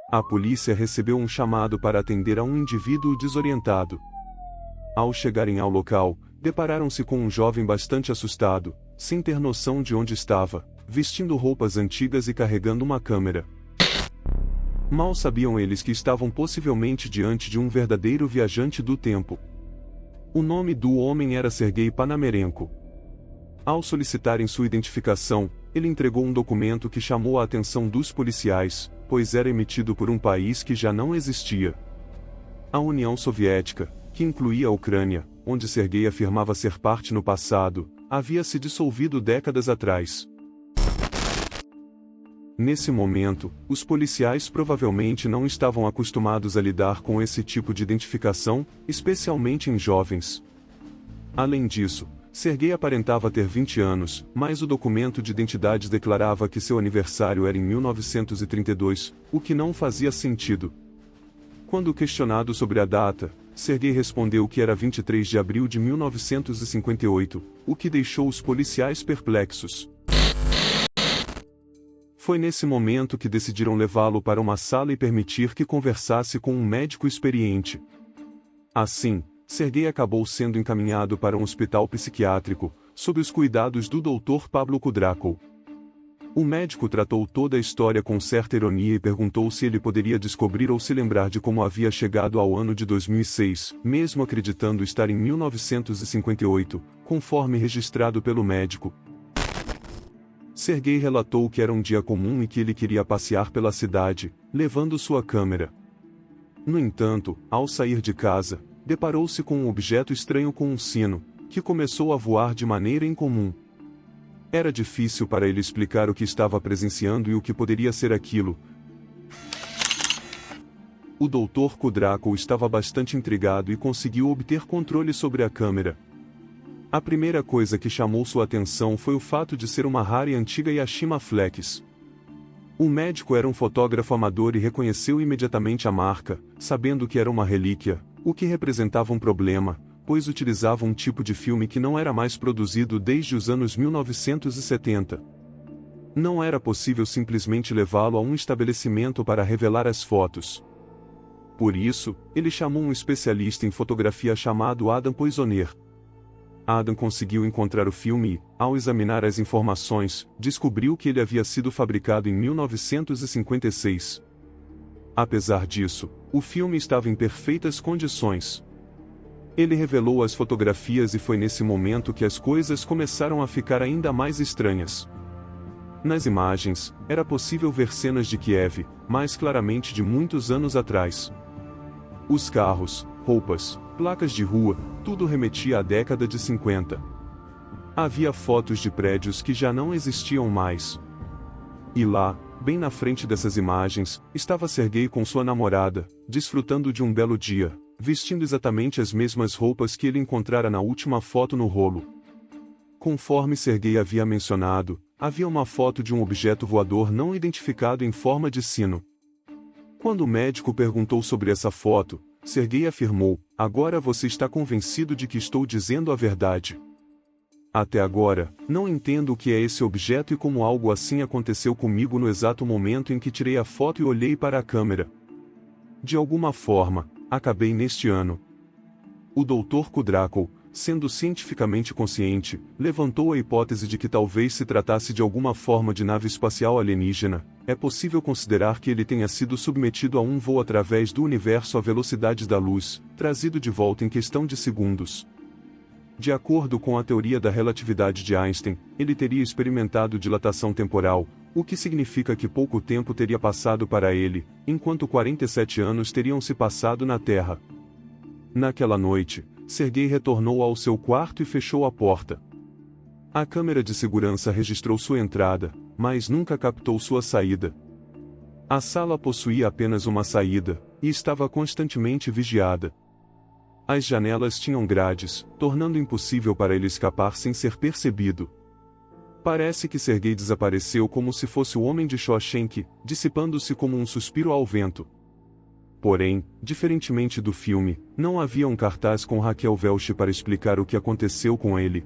A polícia recebeu um chamado para atender a um indivíduo desorientado. Ao chegarem ao local, depararam-se com um jovem bastante assustado, sem ter noção de onde estava, vestindo roupas antigas e carregando uma câmera. Mal sabiam eles que estavam possivelmente diante de um verdadeiro viajante do tempo. O nome do homem era Sergei Panamerenko. Ao solicitarem sua identificação, ele entregou um documento que chamou a atenção dos policiais, pois era emitido por um país que já não existia. A União Soviética, que incluía a Ucrânia, onde Sergei afirmava ser parte no passado, havia se dissolvido décadas atrás. Nesse momento, os policiais provavelmente não estavam acostumados a lidar com esse tipo de identificação, especialmente em jovens. Além disso, Sergei aparentava ter 20 anos, mas o documento de identidade declarava que seu aniversário era em 1932, o que não fazia sentido. Quando questionado sobre a data, Sergei respondeu que era 23 de abril de 1958, o que deixou os policiais perplexos. Foi nesse momento que decidiram levá-lo para uma sala e permitir que conversasse com um médico experiente. Assim, Sergei acabou sendo encaminhado para um hospital psiquiátrico, sob os cuidados do Dr. Pablo Kudrakov. O médico tratou toda a história com certa ironia e perguntou se ele poderia descobrir ou se lembrar de como havia chegado ao ano de 2006, mesmo acreditando estar em 1958, conforme registrado pelo médico. Sergei relatou que era um dia comum e que ele queria passear pela cidade, levando sua câmera. No entanto, ao sair de casa, deparou-se com um objeto estranho com um sino, que começou a voar de maneira incomum. Era difícil para ele explicar o que estava presenciando e o que poderia ser aquilo. O Dr. Kudrakov estava bastante intrigado e conseguiu obter controle sobre a câmera. A primeira coisa que chamou sua atenção foi o fato de ser uma rara e antiga Yashica Flex. O médico era um fotógrafo amador e reconheceu imediatamente a marca, sabendo que era uma relíquia, o que representava um problema, pois utilizava um tipo de filme que não era mais produzido desde os anos 1970. Não era possível simplesmente levá-lo a um estabelecimento para revelar as fotos. Por isso, ele chamou um especialista em fotografia chamado Adam Poisoner. Adam conseguiu encontrar o filme e, ao examinar as informações, descobriu que ele havia sido fabricado em 1956. Apesar disso, o filme estava em perfeitas condições. Ele revelou as fotografias e foi nesse momento que as coisas começaram a ficar ainda mais estranhas. Nas imagens, era possível ver cenas de Kiev, mais claramente de muitos anos atrás. Os carros, roupas, placas de rua, tudo remetia à década de 50. Havia fotos de prédios que já não existiam mais. E lá, bem na frente dessas imagens, estava Sergei com sua namorada, desfrutando de um belo dia, vestindo exatamente as mesmas roupas que ele encontrara na última foto no rolo. Conforme Sergei havia mencionado, havia uma foto de um objeto voador não identificado em forma de sino. Quando o médico perguntou sobre essa foto, Sergei afirmou: "Agora você está convencido de que estou dizendo a verdade. Até agora, não entendo o que é esse objeto e como algo assim aconteceu comigo no exato momento em que tirei a foto e olhei para a câmera. De alguma forma, acabei neste ano." O Dr. Kudrakov, sendo cientificamente consciente, levantou a hipótese de que talvez se tratasse de alguma forma de nave espacial alienígena. É possível considerar que ele tenha sido submetido a um voo através do universo à velocidade da luz, trazido de volta em questão de segundos. De acordo com a teoria da relatividade de Einstein, ele teria experimentado dilatação temporal, o que significa que pouco tempo teria passado para ele, enquanto 47 anos teriam se passado na Terra. Naquela noite, Sergei retornou ao seu quarto e fechou a porta. A câmera de segurança registrou sua entrada, mas nunca captou sua saída. A sala possuía apenas uma saída, e estava constantemente vigiada. As janelas tinham grades, tornando impossível para ele escapar sem ser percebido. Parece que Sergei desapareceu como se fosse o homem de Shawshank, dissipando-se como um suspiro ao vento. Porém, diferentemente do filme, não havia um cartaz com Raquel Welch para explicar o que aconteceu com ele.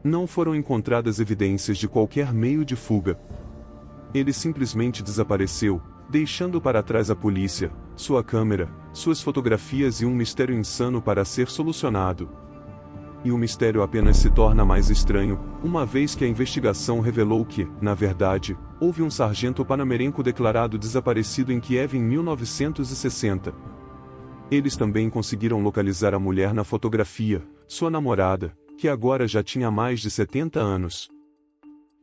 Não foram encontradas evidências de qualquer meio de fuga. Ele simplesmente desapareceu, deixando para trás a polícia, sua câmera, suas fotografias e um mistério insano para ser solucionado. E o mistério apenas se torna mais estranho, uma vez que a investigação revelou que, na verdade, houve um sargento panamerenco declarado desaparecido em Kiev em 1960. Eles também conseguiram localizar a mulher na fotografia, sua namorada, que agora já tinha mais de 70 anos.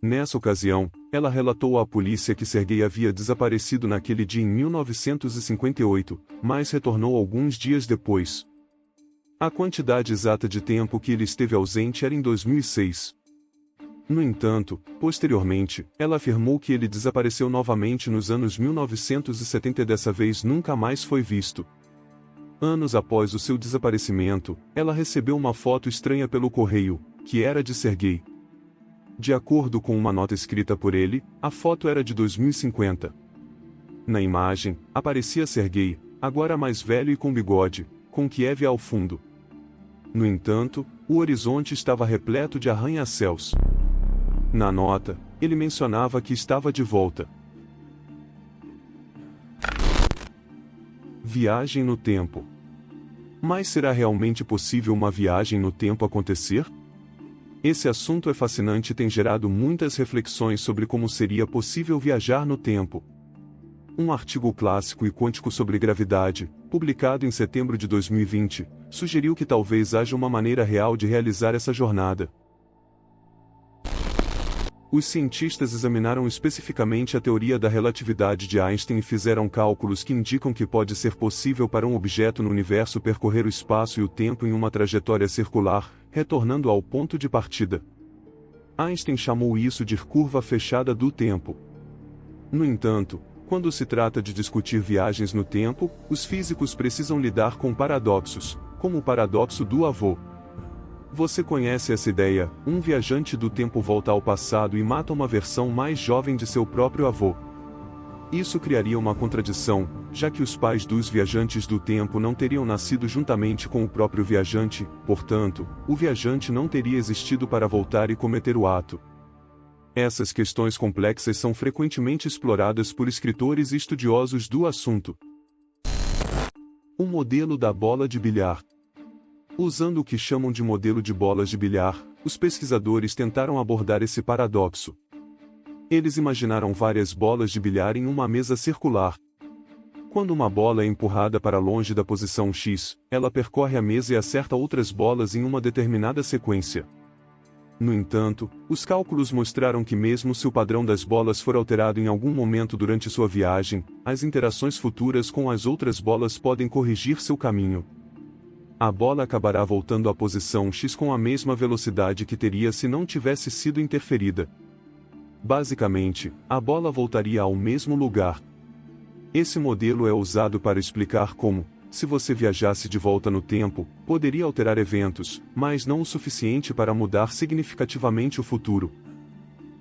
Nessa ocasião, ela relatou à polícia que Sergei havia desaparecido naquele dia em 1958, mas retornou alguns dias depois. A quantidade exata de tempo que ele esteve ausente era em 2006. No entanto, posteriormente, ela afirmou que ele desapareceu novamente nos anos 1970 e dessa vez nunca mais foi visto. Anos após o seu desaparecimento, ela recebeu uma foto estranha pelo correio, que era de Sergei. De acordo com uma nota escrita por ele, a foto era de 2050. Na imagem, aparecia Sergei, agora mais velho e com bigode, com Kiev ao fundo. No entanto, o horizonte estava repleto de arranha-céus. Na nota, ele mencionava que estava de volta. Viagem no tempo. Mas será realmente possível uma viagem no tempo acontecer? Esse assunto é fascinante e tem gerado muitas reflexões sobre como seria possível viajar no tempo. Um artigo clássico e quântico sobre gravidade, publicado em setembro de 2020, sugeriu que talvez haja uma maneira real de realizar essa jornada. Os cientistas examinaram especificamente a teoria da relatividade de Einstein e fizeram cálculos que indicam que pode ser possível para um objeto no universo percorrer o espaço e o tempo em uma trajetória circular, retornando ao ponto de partida. Einstein chamou isso de curva fechada do tempo. No entanto, quando se trata de discutir viagens no tempo, os físicos precisam lidar com paradoxos, como o paradoxo do avô. Você conhece essa ideia: um viajante do tempo volta ao passado e mata uma versão mais jovem de seu próprio avô. Isso criaria uma contradição, já que os pais dos viajantes do tempo não teriam nascido juntamente com o próprio viajante, portanto, o viajante não teria existido para voltar e cometer o ato. Essas questões complexas são frequentemente exploradas por escritores e estudiosos do assunto. O modelo da bola de bilhar. Usando o que chamam de modelo de bolas de bilhar, os pesquisadores tentaram abordar esse paradoxo. Eles imaginaram várias bolas de bilhar em uma mesa circular. Quando uma bola é empurrada para longe da posição X, ela percorre a mesa e acerta outras bolas em uma determinada sequência. No entanto, os cálculos mostraram que mesmo se o padrão das bolas for alterado em algum momento durante sua viagem, as interações futuras com as outras bolas podem corrigir seu caminho. A bola acabará voltando à posição X com a mesma velocidade que teria se não tivesse sido interferida. Basicamente, a bola voltaria ao mesmo lugar. Esse modelo é usado para explicar como, se você viajasse de volta no tempo, poderia alterar eventos, mas não o suficiente para mudar significativamente o futuro.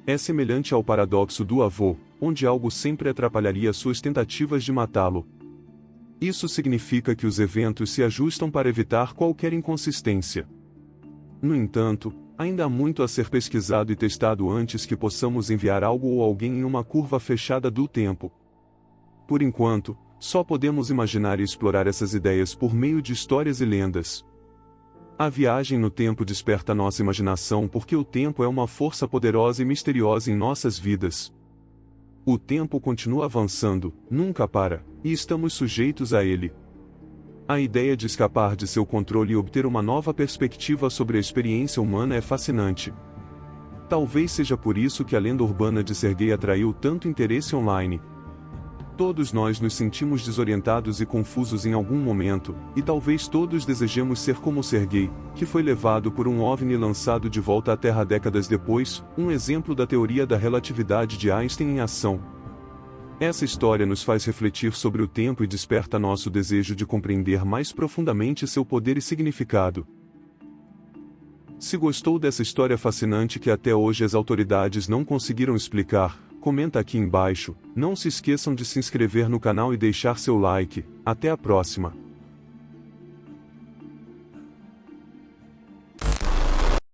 É semelhante ao paradoxo do avô, onde algo sempre atrapalharia suas tentativas de matá-lo. Isso significa que os eventos se ajustam para evitar qualquer inconsistência. No entanto, ainda há muito a ser pesquisado e testado antes que possamos enviar algo ou alguém em uma curva fechada do tempo. Por enquanto, só podemos imaginar e explorar essas ideias por meio de histórias e lendas. A viagem no tempo desperta nossa imaginação porque o tempo é uma força poderosa e misteriosa em nossas vidas. O tempo continua avançando, nunca para, e estamos sujeitos a ele. A ideia de escapar de seu controle e obter uma nova perspectiva sobre a experiência humana é fascinante. Talvez seja por isso que a lenda urbana de Sergei atraiu tanto interesse online. Todos nós nos sentimos desorientados e confusos em algum momento, e talvez todos desejemos ser como Sergei, que foi levado por um OVNI e lançado de volta à Terra décadas depois, um exemplo da teoria da relatividade de Einstein em ação. Essa história nos faz refletir sobre o tempo e desperta nosso desejo de compreender mais profundamente seu poder e significado. Se gostou dessa história fascinante que até hoje as autoridades não conseguiram explicar, comenta aqui embaixo, não se esqueçam de se inscrever no canal e deixar seu like. Até a próxima!